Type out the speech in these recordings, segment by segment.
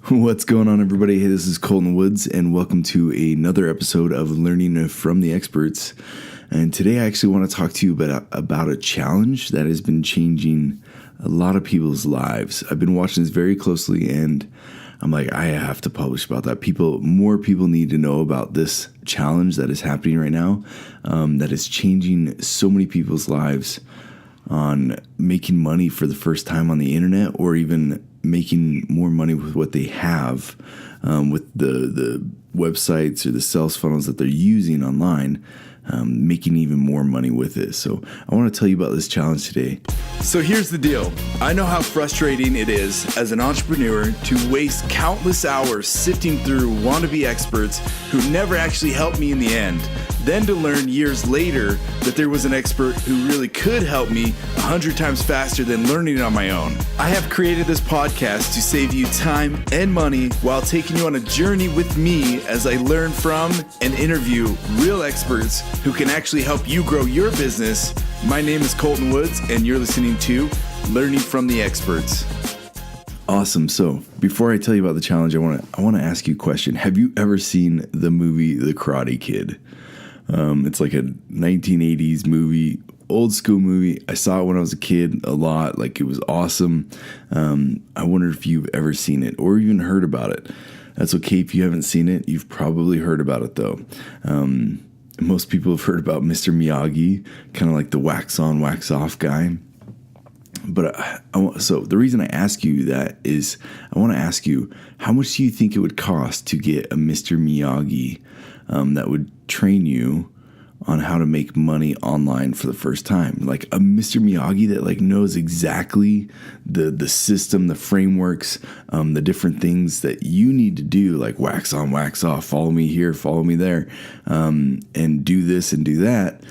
What's going on, everybody? Hey, this is Colton Woods, and welcome to another episode of Learning from the Experts. And today I actually want to talk to you about a challenge that has been changing a lot of people's lives. I've been watching this very closely, and I'm like, I have to publish about that. More people need to know about this challenge that is happening right now, that is changing so many people's lives on making money for the first time on the internet, or even making more money with what they have, with the websites or the sales funnels that they're using online, making even more money with it. So I want to tell you about this challenge today. So here's the deal. I know how frustrating it is as an entrepreneur to waste countless hours sifting through wannabe experts who never actually helped me in the end. Then to learn years later that there was an expert who really could help me 100 times faster than learning it on my own. I have created this podcast to save you time and money while taking you on a journey with me as I learn from and interview real experts who can actually help you grow your business. My name is Colton Woods, and you're listening to Learning from the Experts. Awesome. So before I tell you about the challenge, I want to ask you a question. Have you ever seen the movie The Karate Kid? It's like a 1980s movie, old school movie. I saw it when I was a kid a lot. Like, it was awesome. I wonder if you've ever seen it or even heard about it. That's okay if you haven't seen it. You've probably heard about it though. Most people have heard about Mr. Miyagi, kind of like the wax on, wax off guy. But so the reason I ask you that is I want to ask you, how much do you think it would cost to get a Mr. Miyagi that would train you on how to make money online for the first time? Like a Mr. Miyagi that like knows exactly the system, the frameworks, the different things that you need to do, like wax on, wax off, follow me here, follow me there, and do this and do that.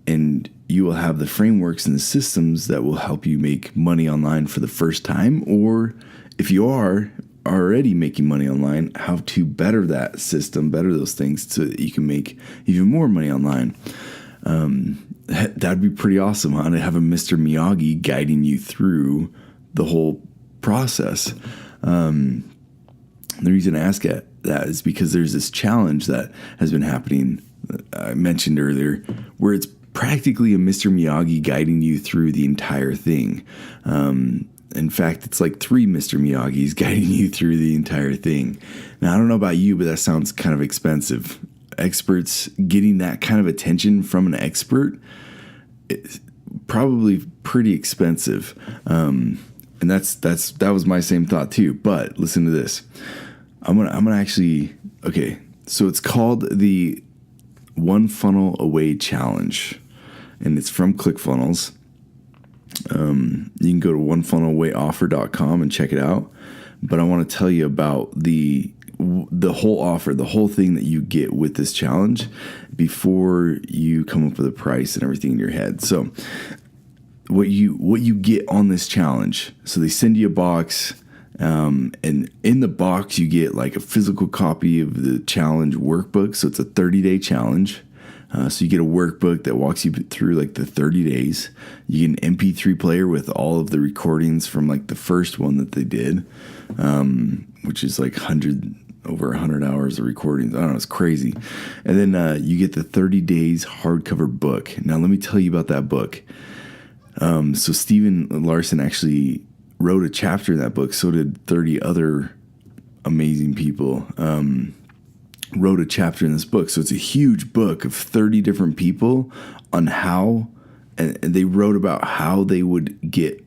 And you will have the frameworks and the systems that will help you make money online for the first time. Or if you are already making money online, how to better that system, better those things so that you can make even more money online. That'd be pretty awesome, huh? To have a Mr. Miyagi guiding you through the whole process. The reason I ask that is because there's this challenge that has been happening, I mentioned earlier, where it's practically a Mr. Miyagi guiding you through the entire thing. In fact, it's like 3 Mr. Miyagis guiding you through the entire thing. Now, I don't know about you, but that sounds kind of expensive. Experts, getting that kind of attention from an expert, is probably pretty expensive. And that was my same thought too. But listen to this. I'm gonna actually, okay. So it's called the One Funnel Away Challenge, and it's from ClickFunnels. You can go to onefunnelawayoffer.com and check it out. But I want to tell you about the whole offer, the whole thing that you get with this challenge before you come up with a price and everything in your head. So what you get on this challenge, so they send you a box, and in the box you get like a physical copy of the challenge workbook. So it's a 30-day challenge. So you get a workbook that walks you through like the 30 days. You get an MP3 player with all of the recordings from like the first one that they did, which is like over 100 hours of recordings. I don't know, it's crazy. And then you get the 30 days hardcover book. Now let me tell you about that book. So Steven Larson actually wrote a chapter in that book. So did 30 other amazing people. Wrote a chapter in this book. So it's a huge book of 30 different people on how, and they wrote about how they would get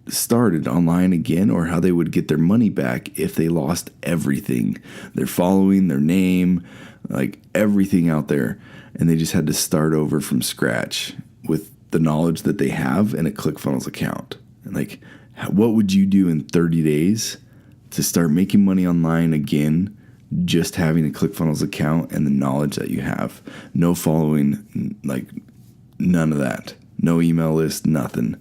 started online again, or how they would get their money back if they lost everything, their following, their name, like everything out there. And they just had to start over from scratch with the knowledge that they have in a ClickFunnels account. And like, what would you do in 30 days to start making money online again? Just having a ClickFunnels account and the knowledge that you have. No following, like none of that. No email list, nothing.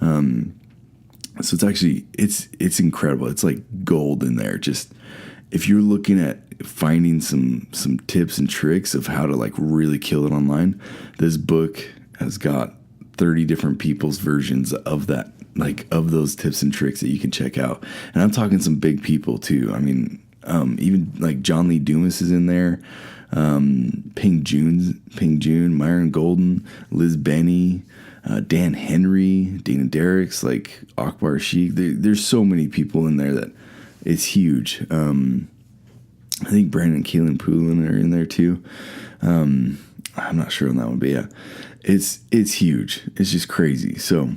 So it's actually, it's incredible. It's like gold in there. Just if you're looking at finding some tips and tricks of how to like really kill it online, this book has got 30 different people's versions of that like of those tips and tricks that you can check out. And I'm talking some big people too. I mean, even like John Lee Dumas is in there. Ping Jun, Myron Golden, Liz Benny, Dan Henry, Dana Derricks, like Akbar Sheikh. There's so many people in there that it's huge. I think Brandon and Kaylin Poulin are in there too. I'm not sure on that one, but yeah, it's huge. It's just crazy. So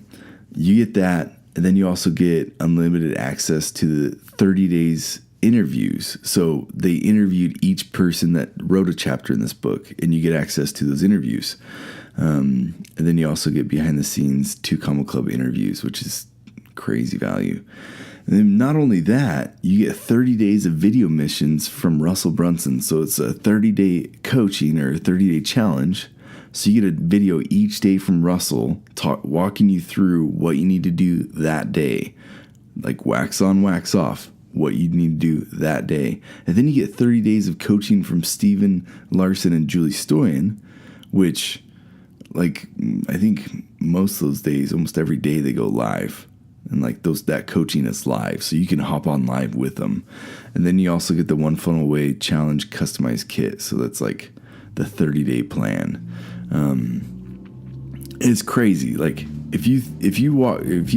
you get that, and then you also get unlimited access to the 30 days interviews. So they interviewed each person that wrote a chapter in this book, and you get access to those interviews. And then you also get behind the scenes 2 Combo Club interviews, which is crazy value. And then not only that, you get 30 days of video missions from Russell Brunson. So it's a 30-day coaching or a 30-day challenge. So you get a video each day from Russell walking you through what you need to do that day. Like wax on, wax off, what you need to do that day. And then you get 30 days of coaching from Steven Larson and Julie Stoyan, which, like, I think most of those days, almost every day they go live. And like that coaching is live, so you can hop on live with them. And then you also get the One Funnel Away Challenge customized kit. So that's like the 30-day plan. It's crazy. Like if you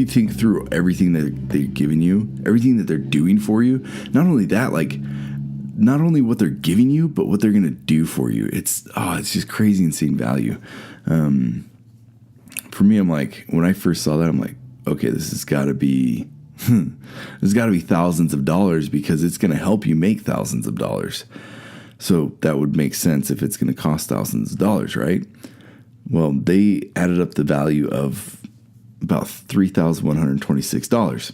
think through everything that they've given you, everything that they're doing for you, not only that, like not only what they're giving you, but what they're gonna do for you. It's just crazy, insane value. For me, I'm like, when I first saw that, I'm like, okay, this has got to be thousands of dollars, because it's going to help you make thousands of dollars. So that would make sense if it's going to cost thousands of dollars, right? Well, they added up the value of about $3,126.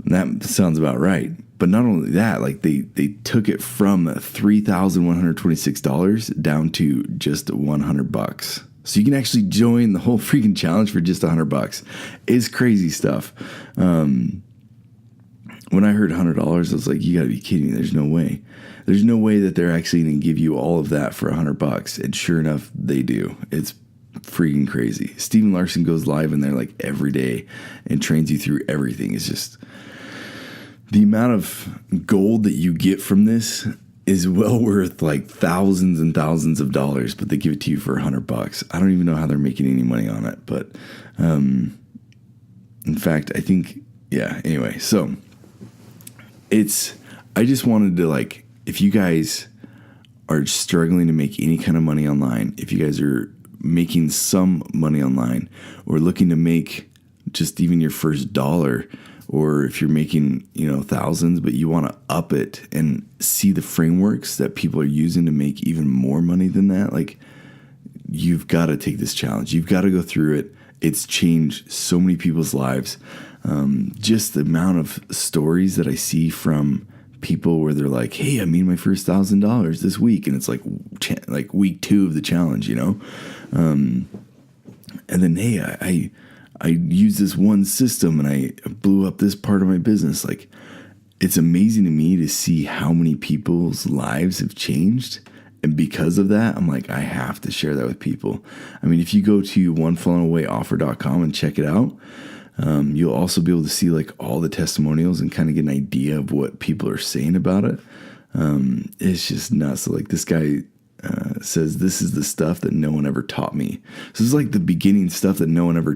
That sounds about right. But not only that, like they took it from $3,126 down to just $100. So you can actually join the whole freaking challenge for just $100. It's crazy stuff. When I heard $100, I was like, you gotta be kidding me. There's no way. There's no way that they're actually going to give you all of that for $100. And sure enough, they do. It's freaking crazy. Steven Larson goes live in there like every day and trains you through everything. It's just the amount of gold that you get from this is well worth like thousands and thousands of dollars, but they give it to you for $100. I don't even know how they're making any money on it, but in fact, I think, yeah, anyway, so I just wanted to, like, if you guys are struggling to make any kind of money online, if you guys are making some money online or looking to make just even your first dollar, or if you're making, thousands, but you want to up it and see the frameworks that people are using to make even more money than that, like, you've got to take this challenge. You've got to go through it. It's changed so many people's lives. Just the amount of stories that I see from people where they're like, hey, I made my first $1,000 this week. And it's like week 2 of the challenge, and then, hey, I used this one system and I blew up this part of my business. Like, it's amazing to me to see how many people's lives have changed. And because of that, I'm like, I have to share that with people. I mean, if you go to onefunnelawayoffer.com and check it out, you'll also be able to see like all the testimonials and kind of get an idea of what people are saying about it. It's just nuts. So, like, this guy says, this is the stuff that no one ever taught me. So this is like the beginning stuff that no one ever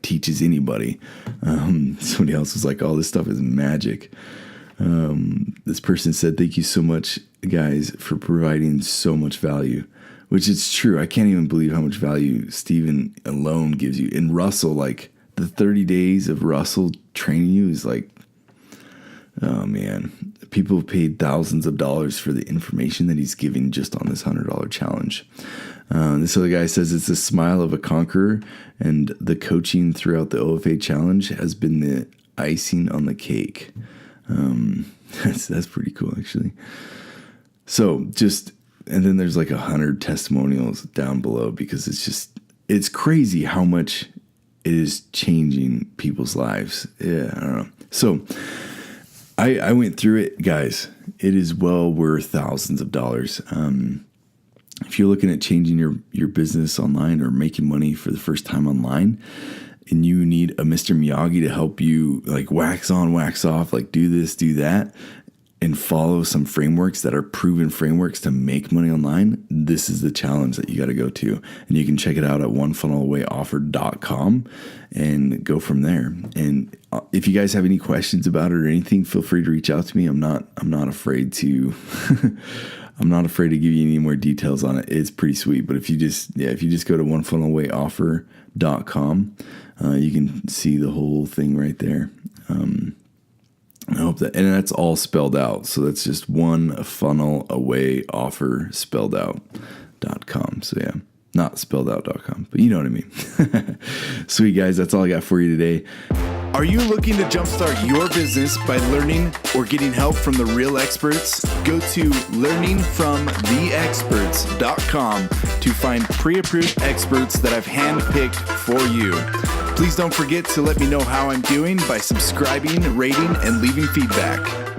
teaches anybody. Somebody else was like, oh, this stuff is magic. This person said, thank you so much, guys, for providing so much value, which is true. I can't even believe how much value Steven alone gives you. And Russell, like the 30 days of Russell training you is like, oh man, people have paid thousands of dollars for the information that he's giving just on this $100 challenge. This other guy says it's the smile of a conqueror, and the coaching throughout the OFA challenge has been the icing on the cake. That's pretty cool, actually. So and then there's like 100 testimonials down below, because it's crazy how much it is changing people's lives. Yeah, I don't know. So I went through it, guys. It is well worth thousands of dollars. If you're looking at changing your business online or making money for the first time online, and you need a Mr. Miyagi to help you like wax on, wax off, like do this, do that, and follow some frameworks that are proven frameworks to make money online, this is the challenge that you got to go to. And you can check it out at onefunnelawayoffer.com and go from there. And if you guys have any questions about it or anything, feel free to reach out to me. I'm not afraid to I'm not afraid to give you any more details on it. It's pretty sweet. But if you just go to onefunnelawayoffer.com, you can see the whole thing right there. I hope that, and that's all spelled out. So that's just onefunnelawayoffer spelled out.com. So yeah, not spelled out.com, but you know what I mean. Sweet guys. That's all I got for you today. Are you looking to jumpstart your business by learning or getting help from the real experts? Go to learningfromtheexperts.com to find pre-approved experts that I've handpicked for you. Please don't forget to let me know how I'm doing by subscribing, rating, and leaving feedback.